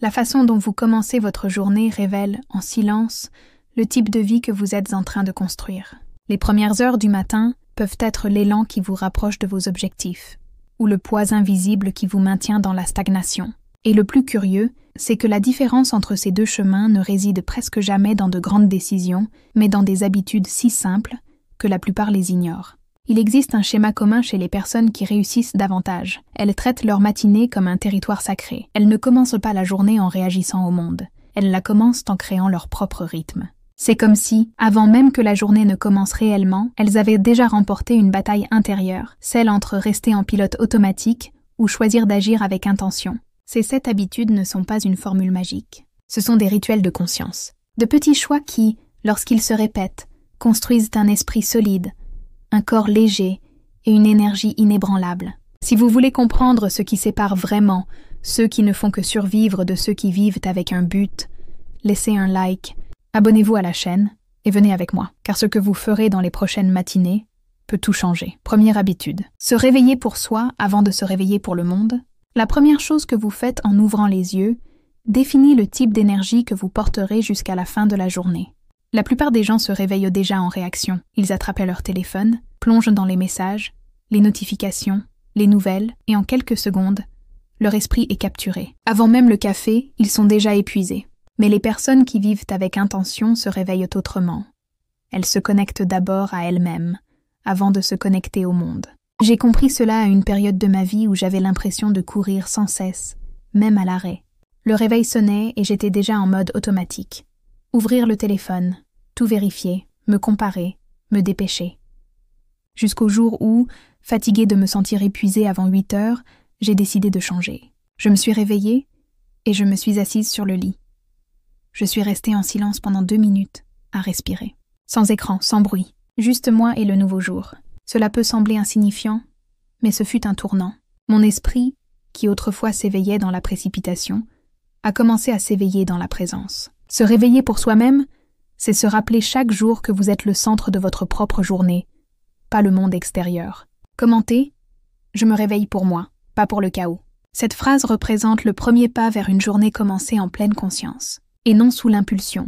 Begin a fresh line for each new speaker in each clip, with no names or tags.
La façon dont vous commencez votre journée révèle, en silence, le type de vie que vous êtes en train de construire. Les premières heures du matin peuvent être l'élan qui vous rapproche de vos objectifs, ou le poids invisible qui vous maintient dans la stagnation. Et le plus curieux, c'est que la différence entre ces deux chemins ne réside presque jamais dans de grandes décisions, mais dans des habitudes si simples que la plupart les ignorent. Il existe un schéma commun chez les personnes qui réussissent davantage. Elles traitent leur matinée comme un territoire sacré. Elles ne commencent pas la journée en réagissant au monde. Elles la commencent en créant leur propre rythme. C'est comme si, avant même que la journée ne commence réellement, elles avaient déjà remporté une bataille intérieure, celle entre rester en pilote automatique ou choisir d'agir avec intention. Ces 7 habitudes ne sont pas une formule magique. Ce sont des rituels de conscience. De petits choix qui, lorsqu'ils se répètent, construisent un esprit solide, un corps léger et une énergie inébranlable. Si vous voulez comprendre ce qui sépare vraiment ceux qui ne font que survivre de ceux qui vivent avec un but, laissez un like, abonnez-vous à la chaîne et venez avec moi, car ce que vous ferez dans les prochaines matinées peut tout changer. Première habitude. Se réveiller pour soi avant de se réveiller pour le monde. La première chose que vous faites en ouvrant les yeux définit le type d'énergie que vous porterez jusqu'à la fin de la journée. La plupart des gens se réveillent déjà en réaction. Ils attrapent leur téléphone, plongent dans les messages, les notifications, les nouvelles, et en quelques secondes, leur esprit est capturé. Avant même le café, ils sont déjà épuisés. Mais les personnes qui vivent avec intention se réveillent autrement. Elles se connectent d'abord à elles-mêmes, avant de se connecter au monde. J'ai compris cela à une période de ma vie où j'avais l'impression de courir sans cesse, même à l'arrêt. Le réveil sonnait et j'étais déjà en mode automatique. Ouvrir le téléphone, tout vérifier, me comparer, me dépêcher. Jusqu'au jour où, fatiguée de me sentir épuisée avant 8 heures, j'ai décidé de changer. Je me suis réveillée et je me suis assise sur le lit. Je suis restée en silence pendant 2 minutes, à respirer. Sans écran, sans bruit, juste moi et le nouveau jour. Cela peut sembler insignifiant, mais ce fut un tournant. Mon esprit, qui autrefois s'éveillait dans la précipitation, a commencé à s'éveiller dans la présence. Se réveiller pour soi-même, c'est se rappeler chaque jour que vous êtes le centre de votre propre journée, pas le monde extérieur. Commentez « Je me réveille pour moi, pas pour le chaos ». Cette phrase représente le premier pas vers une journée commencée en pleine conscience, et non sous l'impulsion.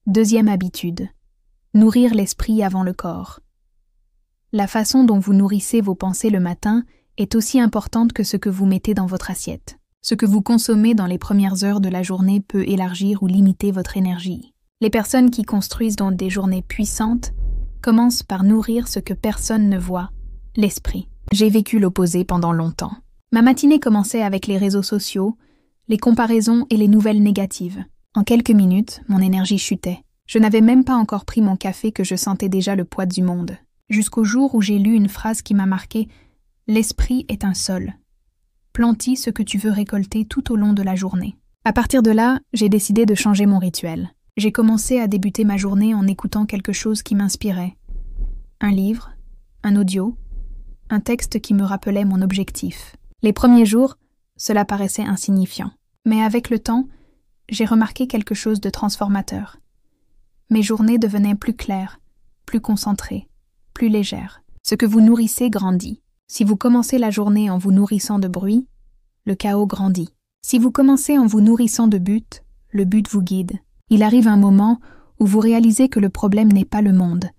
Deuxième habitude, nourrir l'esprit avant le corps. La façon dont vous nourrissez vos pensées le matin est aussi importante que ce que vous mettez dans votre assiette. Ce que vous consommez dans les premières heures de la journée peut élargir ou limiter votre énergie. Les personnes qui construisent donc des journées puissantes commencent par nourrir ce que personne ne voit, l'esprit. J'ai vécu l'opposé pendant longtemps. Ma matinée commençait avec les réseaux sociaux, les comparaisons et les nouvelles négatives. En quelques minutes, mon énergie chutait. Je n'avais même pas encore pris mon café que je sentais déjà le poids du monde. Jusqu'au jour où j'ai lu une phrase qui m'a marqué « L'esprit est un sol. Plante-y ce que tu veux récolter tout au long de la journée. » À partir de là, j'ai décidé de changer mon rituel. J'ai commencé à débuter ma journée en écoutant quelque chose qui m'inspirait. Un livre, un audio, un texte qui me rappelait mon objectif. Les premiers jours, cela paraissait insignifiant. Mais avec le temps, j'ai remarqué quelque chose de transformateur. Mes journées devenaient plus claires, plus concentrées, plus légères. Ce que vous nourrissez grandit. Si vous commencez la journée en vous nourrissant de bruit, le chaos grandit. Si vous commencez en vous nourrissant de but, le but vous guide. Il arrive un moment où vous réalisez que le problème n'est pas le monde.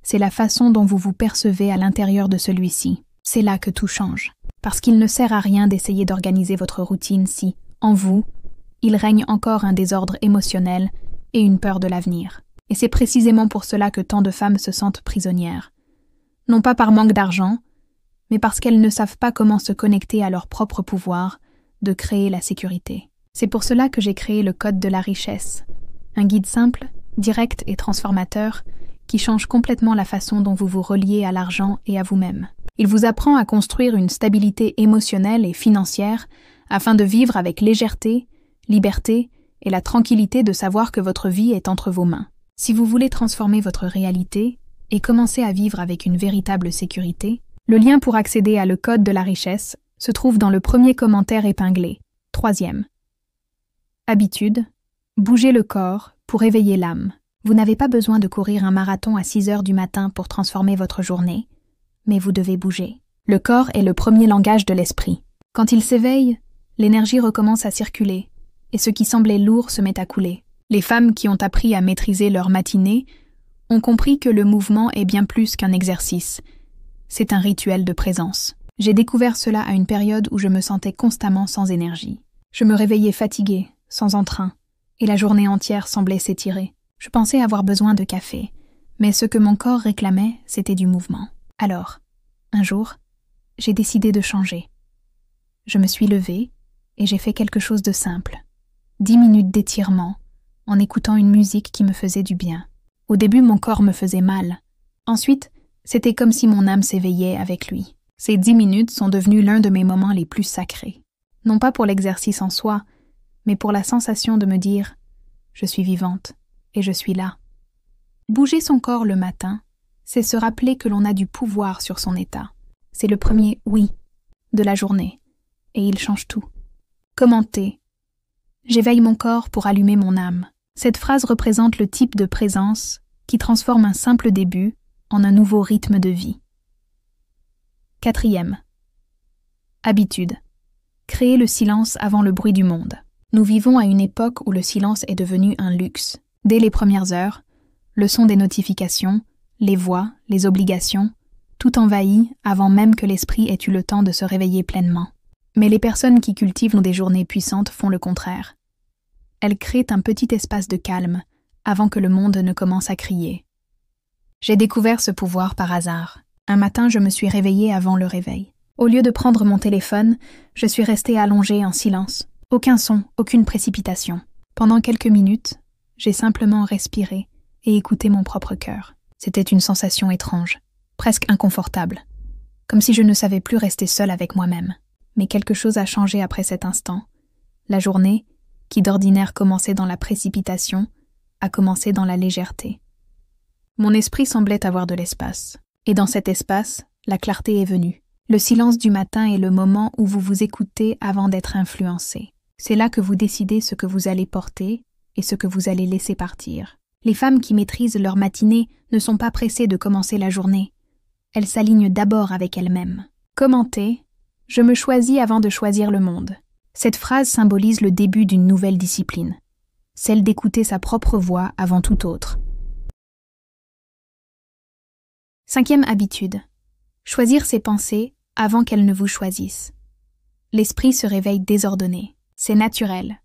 C'est la façon dont vous vous percevez à l'intérieur de celui-ci. C'est là que tout change. Parce qu'il ne sert à rien d'essayer d'organiser votre routine si, en vous, il règne encore un désordre émotionnel et une peur de l'avenir. Et c'est précisément pour cela que tant de femmes se sentent prisonnières. Non pas par manque d'argent, mais parce qu'elles ne savent pas comment se connecter à leur propre pouvoir de créer la sécurité. C'est pour cela que j'ai créé le Code de la richesse, un guide simple, direct et transformateur qui change complètement la façon dont vous vous reliez à l'argent et à vous-même. Il vous apprend à construire une stabilité émotionnelle et financière afin de vivre avec légèreté, liberté et la tranquillité de savoir que votre vie est entre vos mains. Si vous voulez transformer votre réalité et commencer à vivre avec une véritable sécurité, le lien pour accéder à le Code de la richesse se trouve dans le premier commentaire épinglé. 3e. Habitude. Bougez le corps pour éveiller l'âme. Vous n'avez pas besoin de courir un marathon à 6 heures du matin pour transformer votre journée, mais vous devez bouger. Le corps est le premier langage de l'esprit. Quand il s'éveille, L'énergie recommence à circuler, et ce qui semblait lourd se met à couler. Les femmes qui ont appris à maîtriser leur matinée ont compris que le mouvement est bien plus qu'un exercice. C'est un rituel de présence. J'ai découvert cela à une période où je me sentais constamment sans énergie. Je me réveillais fatiguée, sans entrain, et la journée entière semblait s'étirer. Je pensais avoir besoin de café, mais ce que mon corps réclamait, c'était du mouvement. Alors, un jour, j'ai décidé de changer. Je me suis levée et j'ai fait quelque chose de simple. 10 minutes d'étirement, en écoutant une musique qui me faisait du bien. Au début, mon corps me faisait mal. Ensuite, c'était comme si mon âme s'éveillait avec lui. Ces 10 minutes sont devenues l'un de mes moments les plus sacrés. Non pas pour l'exercice en soi, mais pour la sensation de me dire « Je suis vivante et je suis là ». Bouger son corps le matin, c'est se rappeler que l'on a du pouvoir sur son état. C'est le premier « oui » de la journée, et il change tout. Commenter. J'éveille mon corps pour allumer mon âme. Cette phrase représente le type de présence qui transforme un simple début en un nouveau rythme de vie. 4e. Habitude. Créer le silence avant le bruit du monde. Nous vivons à une époque où le silence est devenu un luxe. Dès les premières heures, le son des notifications, les voix, les obligations, tout envahit avant même que l'esprit ait eu le temps de se réveiller pleinement. Mais les personnes qui cultivent des journées puissantes font le contraire. Elles créent un petit espace de calme avant que le monde ne commence à crier. J'ai découvert ce pouvoir par hasard. Un matin, je me suis réveillée avant le réveil. Au lieu de prendre mon téléphone, je suis restée allongée en silence. Aucun son, aucune précipitation. Pendant quelques minutes, j'ai simplement respiré et écouté mon propre cœur. C'était une sensation étrange, presque inconfortable, comme si je ne savais plus rester seule avec moi-même. Mais quelque chose a changé après cet instant. La journée, qui d'ordinaire commençait dans la précipitation, a commencé dans la légèreté. Mon esprit semblait avoir de l'espace. Et dans cet espace, la clarté est venue. Le silence du matin est le moment où vous vous écoutez avant d'être influencé. C'est là que vous décidez ce que vous allez porter et ce que vous allez laisser partir. Les femmes qui maîtrisent leur matinée ne sont pas pressées de commencer la journée. Elles s'alignent d'abord avec elles-mêmes. Commenter « Je me choisis avant de choisir le monde ». Cette phrase symbolise le début d'une nouvelle discipline, celle d'écouter sa propre voix avant toute autre. 5e habitude. Choisir ses pensées avant qu'elles ne vous choisissent. L'esprit se réveille désordonné. C'est naturel.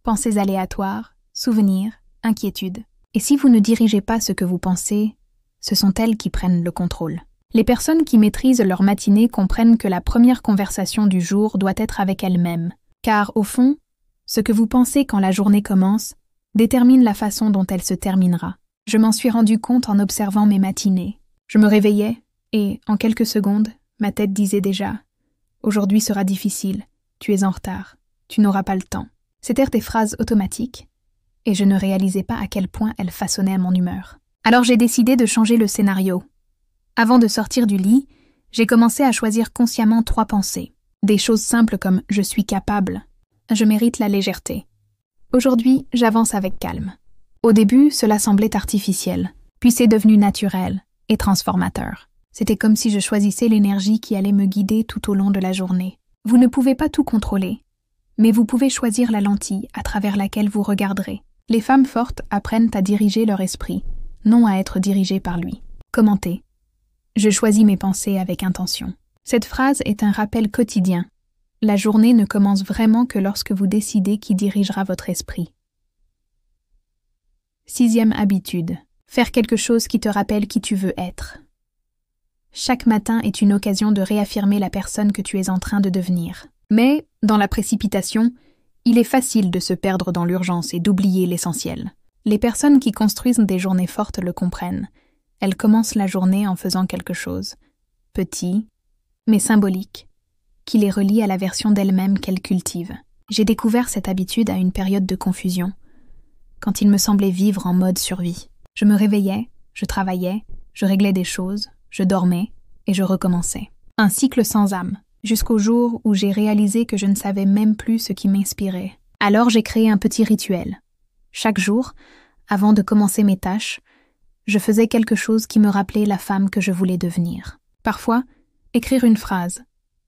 Pensées aléatoires, souvenirs, inquiétudes. Et si vous ne dirigez pas ce que vous pensez, ce sont elles qui prennent le contrôle. Les personnes qui maîtrisent leur matinée comprennent que la première conversation du jour doit être avec elles-mêmes. Car, au fond, ce que vous pensez quand la journée commence détermine la façon dont elle se terminera. Je m'en suis rendu compte en observant mes matinées. Je me réveillais et, en quelques secondes, ma tête disait déjà « Aujourd'hui sera difficile, tu es en retard, tu n'auras pas le temps ». C'étaient des phrases automatiques et je ne réalisais pas à quel point elles façonnaient mon humeur. Alors j'ai décidé de changer le scénario. Avant de sortir du lit, j'ai commencé à choisir consciemment 3 pensées. Des choses simples comme « je suis capable »,« je mérite la légèreté ». Aujourd'hui, j'avance avec calme. Au début, cela semblait artificiel, puis c'est devenu naturel et transformateur. C'était comme si je choisissais l'énergie qui allait me guider tout au long de la journée. Vous ne pouvez pas tout contrôler, mais vous pouvez choisir la lentille à travers laquelle vous regarderez. Les femmes fortes apprennent à diriger leur esprit, non à être dirigées par lui. Commentez. Je choisis mes pensées avec intention. Cette phrase est un rappel quotidien. La journée ne commence vraiment que lorsque vous décidez qui dirigera votre esprit. 6e habitude. Faire quelque chose qui te rappelle qui tu veux être. Chaque matin est une occasion de réaffirmer la personne que tu es en train de devenir. Mais, dans la précipitation, il est facile de se perdre dans l'urgence et d'oublier l'essentiel. Les personnes qui construisent des journées fortes le comprennent. Elles commencent la journée en faisant quelque chose, petit, mais symbolique, qui les relie à la version d'elles-mêmes qu'elles cultivent. J'ai découvert cette habitude à une période de confusion, quand il me semblait vivre en mode survie. Je me réveillais, je travaillais, je réglais des choses, je dormais et je recommençais. Un cycle sans âme, jusqu'au jour où j'ai réalisé que je ne savais même plus ce qui m'inspirait. Alors j'ai créé un petit rituel. Chaque jour, avant de commencer mes tâches, je faisais quelque chose qui me rappelait la femme que je voulais devenir. Parfois, écrire une phrase,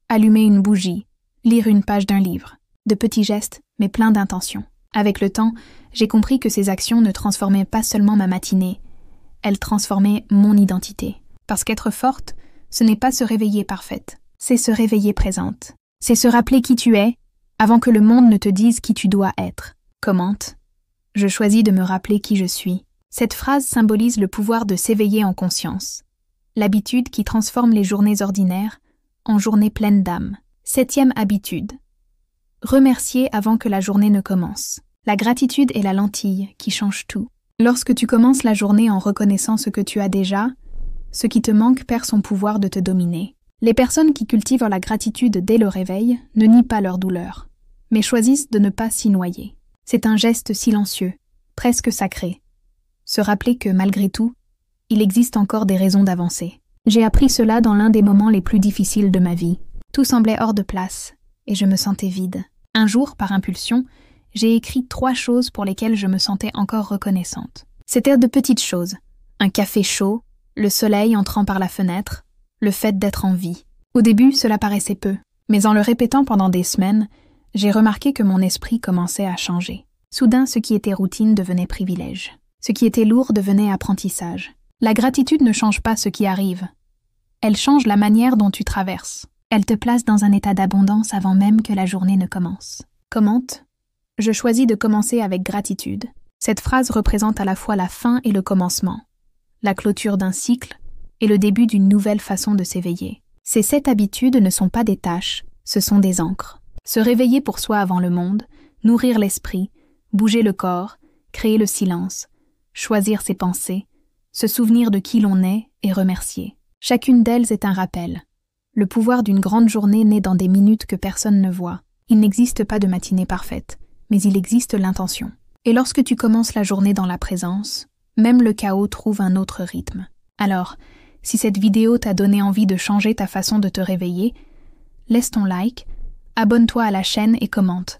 allumer une bougie, lire une page d'un livre. de petits gestes, mais pleins d'intention. Avec le temps, j'ai compris que ces actions ne transformaient pas seulement ma matinée, elles transformaient mon identité. Parce qu'être forte, ce n'est pas se réveiller parfaite, c'est se réveiller présente. C'est se rappeler qui tu es, avant que le monde ne te dise qui tu dois être. Commente. Je choisis de me rappeler qui je suis. Cette phrase symbolise le pouvoir de s'éveiller en conscience. L'habitude qui transforme les journées ordinaires en journées pleines d'âme. 7e habitude. Remercier avant que la journée ne commence. La gratitude est la lentille qui change tout. Lorsque tu commences la journée en reconnaissant ce que tu as déjà, ce qui te manque perd son pouvoir de te dominer. Les personnes qui cultivent la gratitude dès le réveil ne nient pas leur douleur, mais choisissent de ne pas s'y noyer. C'est un geste silencieux, presque sacré. Se rappeler que, malgré tout, il existe encore des raisons d'avancer. J'ai appris cela dans l'un des moments les plus difficiles de ma vie. Tout semblait hors de place, et je me sentais vide. Un jour, par impulsion, j'ai écrit 3 choses pour lesquelles je me sentais encore reconnaissante. C'étaient de petites choses. Un café chaud, le soleil entrant par la fenêtre, le fait d'être en vie. Au début, cela paraissait peu, mais en le répétant pendant des semaines, j'ai remarqué que mon esprit commençait à changer. Soudain, ce qui était routine devenait privilège. Ce qui était lourd devenait apprentissage. La gratitude ne change pas ce qui arrive. Elle change la manière dont tu traverses. Elle te place dans un état d'abondance avant même que la journée ne commence. Commente. Je choisis de commencer avec gratitude. Cette phrase représente à la fois la fin et le commencement, la clôture d'un cycle et le début d'une nouvelle façon de s'éveiller. Ces 7 habitudes ne sont pas des tâches, ce sont des ancres. Se réveiller pour soi avant le monde, nourrir l'esprit, bouger le corps, créer le silence, choisir ses pensées, se souvenir de qui l'on est et remercier. Chacune d'elles est un rappel. Le pouvoir d'une grande journée naît dans des minutes que personne ne voit. Il n'existe pas de matinée parfaite, mais il existe l'intention. Et lorsque tu commences la journée dans la présence, même le chaos trouve un autre rythme. Alors, si cette vidéo t'a donné envie de changer ta façon de te réveiller, laisse ton like, abonne-toi à la chaîne et commente.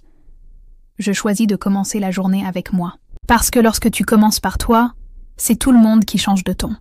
Je choisis de commencer la journée avec moi. Parce que lorsque tu commences par toi, c'est tout le monde qui change de ton.